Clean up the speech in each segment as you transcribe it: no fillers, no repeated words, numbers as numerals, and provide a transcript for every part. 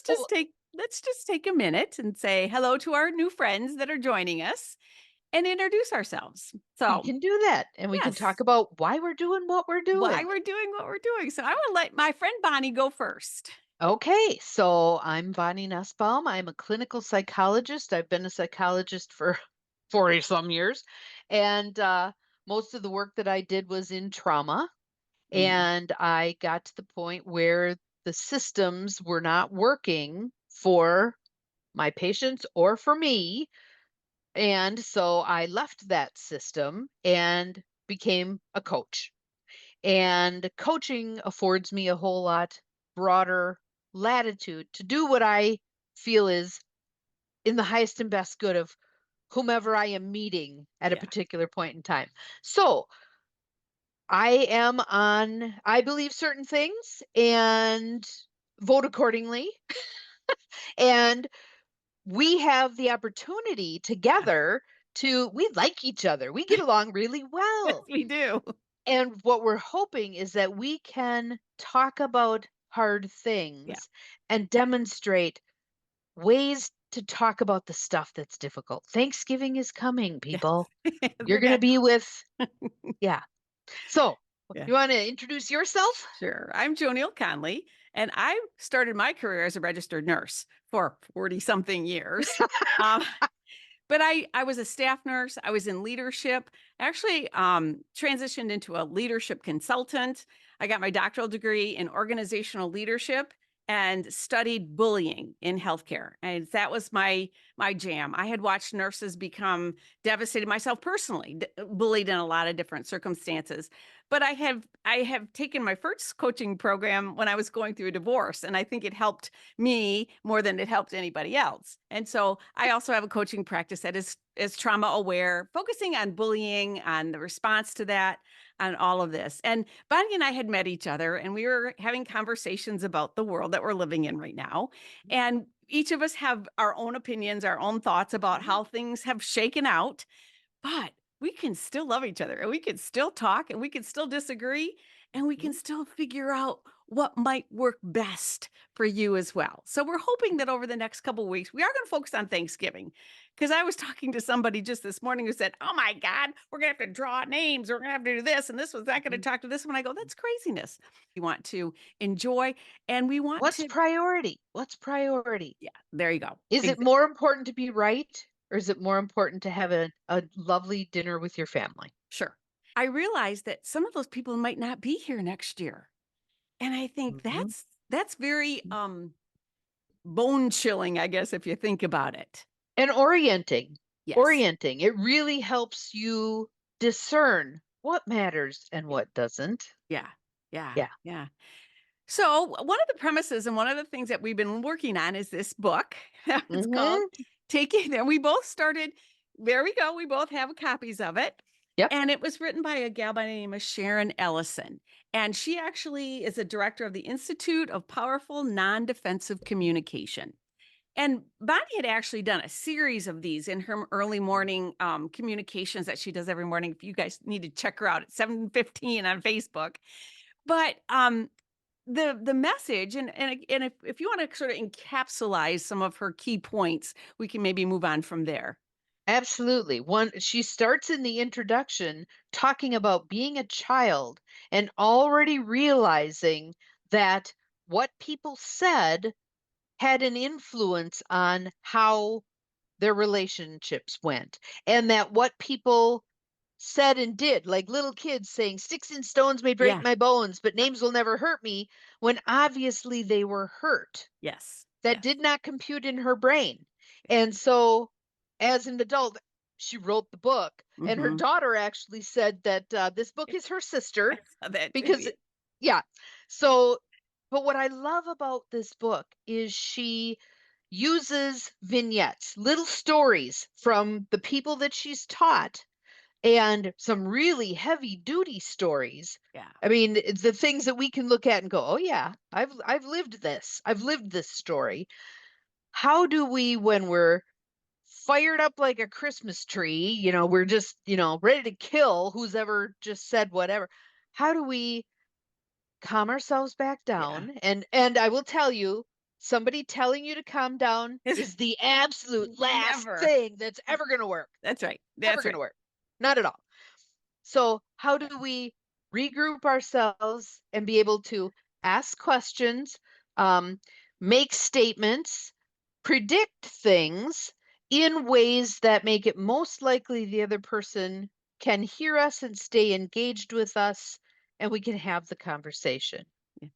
Well, let's just take a minute and say hello to our new friends that are joining us and introduce ourselves. we So, can do that, and we can talk yes, about why we're doing what we're why doing. we're doing what we're doing. So, I want to let my friend Bonnie go first. Okay, so I'm Bonnie Nussbaum. I'm a clinical psychologist. I've been a psychologist for 40 some years. And most of the work that I did was in trauma. Mm, And I got to the point where the systems were not working for my patients or for me. And so I left that system and became a coach. And coaching affords me a whole lot broader latitude to do what I feel is in the highest and best good of whomever I am meeting at a yeah. particular point in time. So I believe certain things and vote accordingly. And we have the opportunity Yeah. together we like each other. We get along really Yes, well. we do. And what we're hoping is that we can talk about hard Yeah. things and demonstrate ways to talk about the stuff that's difficult. Thanksgiving is coming, Yes. people. You're We're going to gonna be with, yeah. So, yeah. you want to introduce yourself? Sure. I'm Joniel Conley, and I started my career as a registered nurse for 40 something years. Um, but I was a staff nurse. I was in leadership. Actually, transitioned into a leadership consultant. I got my doctoral degree in organizational leadership and studied bullying in healthcare. And that was my jam. I had watched nurses become devastated myself personally, bullied in a lot of different circumstances. But I have taken my first coaching program when I was going through a divorce, and I think it helped me more than it helped anybody else. And so I also have a coaching practice that is trauma aware, focusing on bullying, on the response to that, on all of this. And Bonnie and I had met each other and we were having conversations about the world that we're living in right now. And each of us have our own opinions, our own thoughts about Mhm. how things have shaken out, but we can still love each other and we can still talk and we can still disagree and we can Mhm. still figure out what might work best for you as well. So we're hoping that over the next couple of weeks, we are going to focus on Thanksgiving. Because I was talking to somebody just this morning who said, "Oh my God, we're going to have to draw names. We're going to have to do this. And this was not going to Mhm. talk to this one." I go, "That's craziness." We want to enjoy and we want What's to, priority? What's priority? yeah, there you go. Is it more important to be right or is it more important to have a lovely dinner with your family? Sure. I realized that some of those people might not be here next year. And I think Mhm. that's very bone chilling, I guess, if you think about it. And orienting. Yes. Orienting. It really helps you discern what matters and Yeah. what doesn't. Yeah. Yeah. Yeah. Yeah. So one of the premises and one of the things that we've been working on is this book. It's called Mhm. Taking, and we both started, there we go. We both have copies of it. Yep. And it was written by a gal by the name of Sharon Ellison. And she actually is a director of the Institute of Powerful Non-Defensive Communication. And Bonnie had actually done a series of these in her early morning communications that she does every morning. If you guys need to check her out at 7:15 on Facebook. But the message and if you want to sort of encapsulate some of her key points, we can maybe move on from there. Absolutely. One she starts in the introduction talking about being a child and already realizing that what people said had an influence on how their relationships went, and that what people said and did, like little kids saying, "Sticks and stones may break Yeah. my bones, but names will never hurt me," when obviously they were hurt. Yes. That Yes. did not compute in her brain. And so, as an adult, she wrote the book, and her Mhm. daughter actually said that this book Yeah, is her I sister saw that too. because, yeah. So, but what I love about this book is she uses vignettes, little stories from the people that she's taught, and some really heavy duty stories. Yeah. I mean, it's the things that we can look at and go, "Oh yeah, I've lived this. I've lived this story." How do we, when we're fired up like a Christmas tree, we're just, ready to kill who's ever just said whatever. How do we calm ourselves back Yeah. down? And I will tell you, somebody telling you to calm down It's is the absolute last never. thing that's ever going to work. That's right. Ever That's going to right. work. Not at all. So, how do we regroup ourselves and be able to ask questions, um, make statements, predict things in ways that make it most likely the other person can hear us and stay engaged with us, and we can have the conversation? Yeah.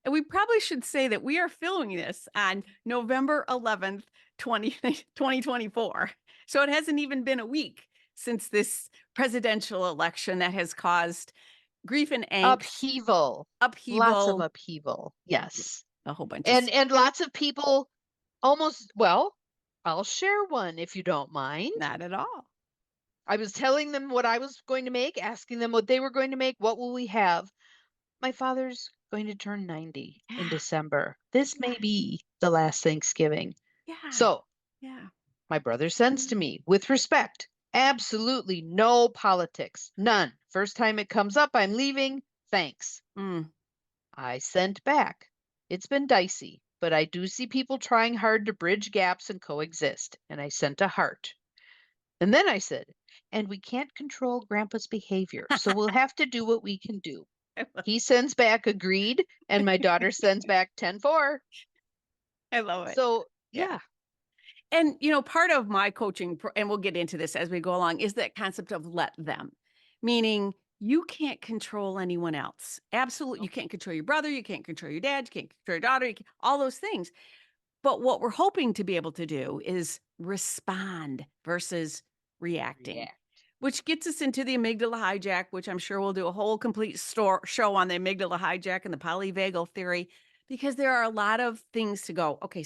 And we probably should say that we are filming this on November 11th, 2024. So it hasn't even been a week since this presidential election that has caused grief and angst, Upheaval, lots of upheaval, upheaval. yeah, Yes. a whole bunch of And lots of people almost, well, I'll share one if you don't mind. not at all. I was telling them what I was going to make, asking them what they were going to make. What will we have? My father's going to turn 90 in Yeah. December. This Yeah. may be the last Thanksgiving. Yeah. So Yeah. my brother sends to me with respect. Absolutely no politics. None. First time it comes up, I'm leaving. Thanks. Mm. I sent back. It's been dicey, but I do see people trying hard to bridge gaps and coexist. And I sent a heart. And then I said, and we can't control grandpa's behavior, so we'll have to do what we can do. He sends back agreed, and my daughter sends back 10-4. I love it. So, Yeah. yeah, And, part of my coaching, and we'll get into this as we go along, is that concept of let them, meaning you can't control anyone else. Absolutely. You nope, can't control your brother. You can't control your dad. You can't control your daughter. All those things. But what we're hoping to be able to do is respond versus reacting, react. which gets us into the amygdala hijack, which I'm sure we'll do a whole complete show on the amygdala hijack and the polyvagal theory, because there are a lot of things to go, okay,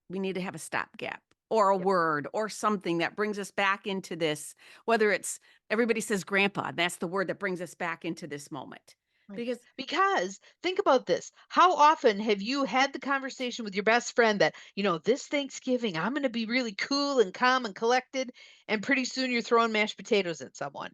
we need to have a stopgap or a Yep. word or something that brings us back into this, whether it's everybody says grandpa, and that's the word that brings us back into this moment. Right. Because, Because think about this. How often have you had the conversation with your best friend that, this Thanksgiving, I'm going to be really cool and calm and collected, and pretty soon you're throwing mashed potatoes at someone?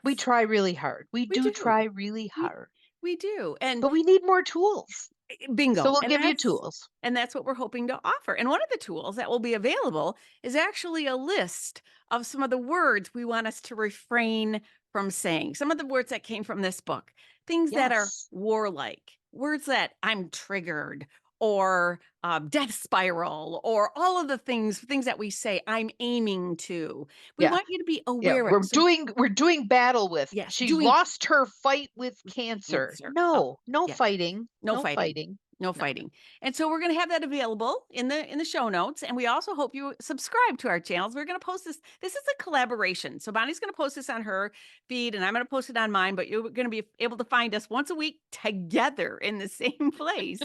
We yes, try really hard. We we do do. try really We, hard, we do. And but we need more tools. So bingo. we'll And give you that's tools. and that's what we're hoping to offer. And one of the tools that will be available is actually a list of some of the words we want us to refrain from saying. Some of the words that came from this book, things that are Yes. warlike, words that I'm triggered or death spiral or all of the things that we say I'm aiming to. We Yeah. want you to be Yeah. aware of it. We're So doing we're doing battle with. yes, She doing lost her fight with cancer. cancer. Oh, No, no yeah. fighting. No No fighting. fighting. No No. fighting. And so we're going to have that available in the show notes. And we also hope you subscribe to our channels. We're going to post this. This is a collaboration. So Bonnie's going to post this on her feed and I'm going to post it on mine, but you're going to be able to find us once a week together in the same place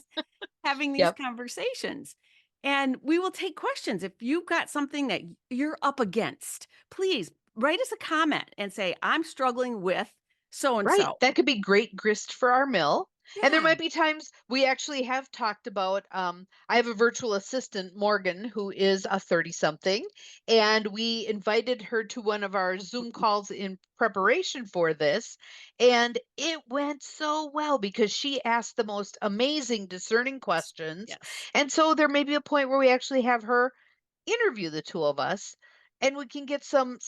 having these Yep. conversations. And we will take questions. If you've got something that you're up against, please write us a comment and say, I'm struggling with so and Right. so. That could be great grist for our mill. And there Yeah. might be times we actually have talked about I have a virtual assistant, Morgan, who is a 30 something, and we invited her to one of our Zoom calls in preparation for this, and it went so well because she asked the most amazing discerning questions. Yes. And so there may be a point where we actually have her interview the two of us, and we can get some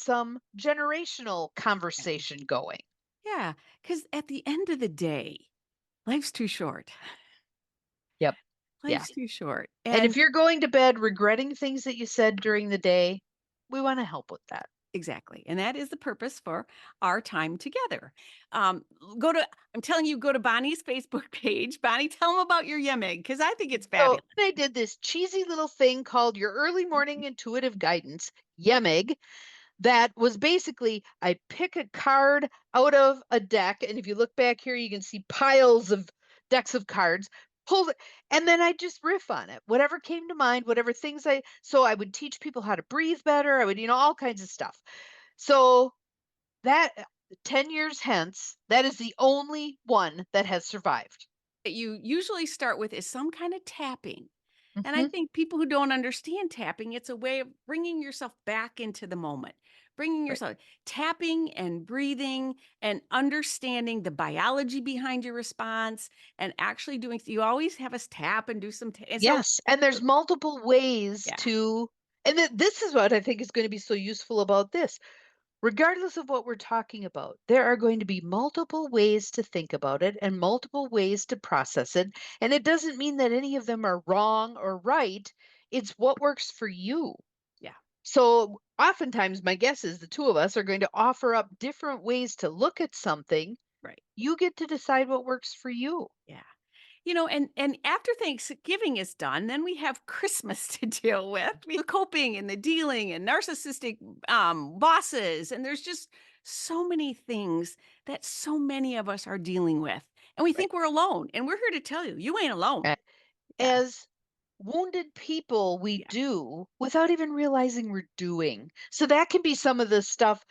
generational Yeah. conversation going. Yeah, because at the end of the day, life's too short. Yep. Yeah. Life's too short. And if And you're going to bed regretting things that you said during the day, we want to help with that. exactly. And that is the purpose for our time together. Um, I'm telling you, go to Bonnie's Facebook page. Bonnie, tell them about your Yemig because I think it's So fabulous. I did this cheesy little thing called your early morning intuitive guidance, YEMIG, that was basically I pick a card out of a deck. And if you look back here, you can see piles of decks of cards. Pull it, and then I just riff on it. Whatever came to mind, whatever things so I would teach people how to breathe better. I would, all kinds of stuff. So that 10 years hence, that is the only one that has survived. That you usually start with is some kind of tapping. And I Mhm. think people who don't understand tapping, it's a way of bringing yourself back into the moment, bringing Right. yourself tapping and breathing and understanding the biology behind your response and actually doing, you always have us tap and do some, and so, Yes, and there's multiple ways yeah, to and this is what I think is gonna be so useful about this. Regardless of what we're talking about, there are going to be multiple ways to think about it and multiple ways to process it. And it doesn't mean that any of them are wrong or right. It's what works for you. yeah, So oftentimes, my guess is the two of us are going to offer up different ways to look at something. right. You get to decide what works for you. Yeah. And after Thanksgiving is done, then we have Christmas to deal with. The coping and the dealing and narcissistic bosses. And there's just so many things that so many of us are dealing with. And we Right. think we're alone. And we're here to tell you, you ain't alone. Yeah. As wounded people, we Yeah. do without even realizing we're doing. So that can be some of the stuff,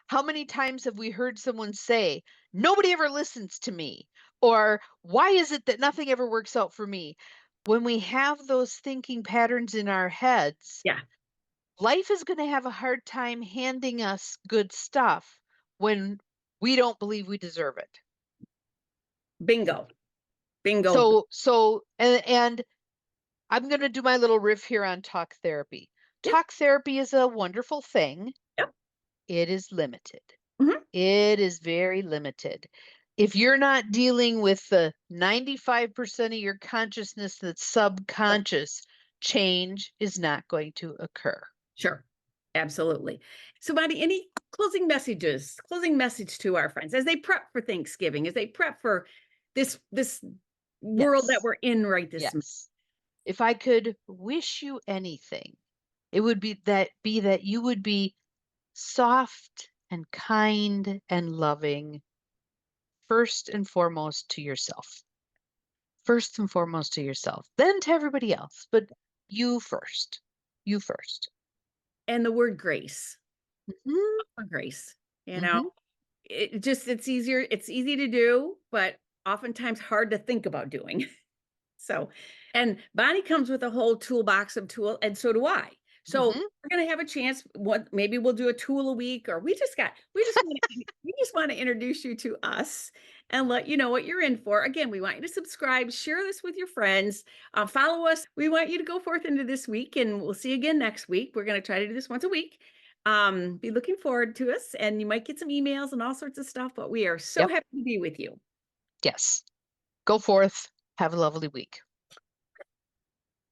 how many times have we heard someone say, nobody ever listens to me? Or why is it that nothing ever works out for me? When we have those thinking patterns in our heads, Yeah. life is going to have a hard time handing us good stuff when we don't believe we deserve it. Bingo. Bingo. So, and I'm going to do my little riff here on talk therapy. Yep. Talk therapy is a wonderful thing. Yep. It is limited. Mhm. It is very limited. If you're not dealing with the 95% of your consciousness that's subconscious, change is not going to occur. Sure. Absolutely. So, Bonnie, any closing message to our friends as they prep for Thanksgiving, as they prep for this world that Yes. we're in right this minute? Yes. If I could wish you anything, it would be that you would be soft and kind and loving first and foremost to yourself. First and foremost to yourself, then to everybody else, but you first. You first. And the word grace. Mhm, For grace. You know, mhm. it's easier, it's easy to do, but oftentimes hard to think about doing. So, and Bonnie comes with a whole toolbox of tool, and so do I. So Mhm. we're gonna have a chance. What maybe we'll do a tool a week, or we just want to introduce you to us and let you know what you're in for. Again, we want you to subscribe, share this with your friends, follow us. We want you to go forth into this week, and we'll see you again next week. We're gonna try to do this once a week. Be looking forward to us, and you might get some emails and all sorts of stuff. But we are so Yep. happy to be with you. Yes. Go forth. Have a lovely week.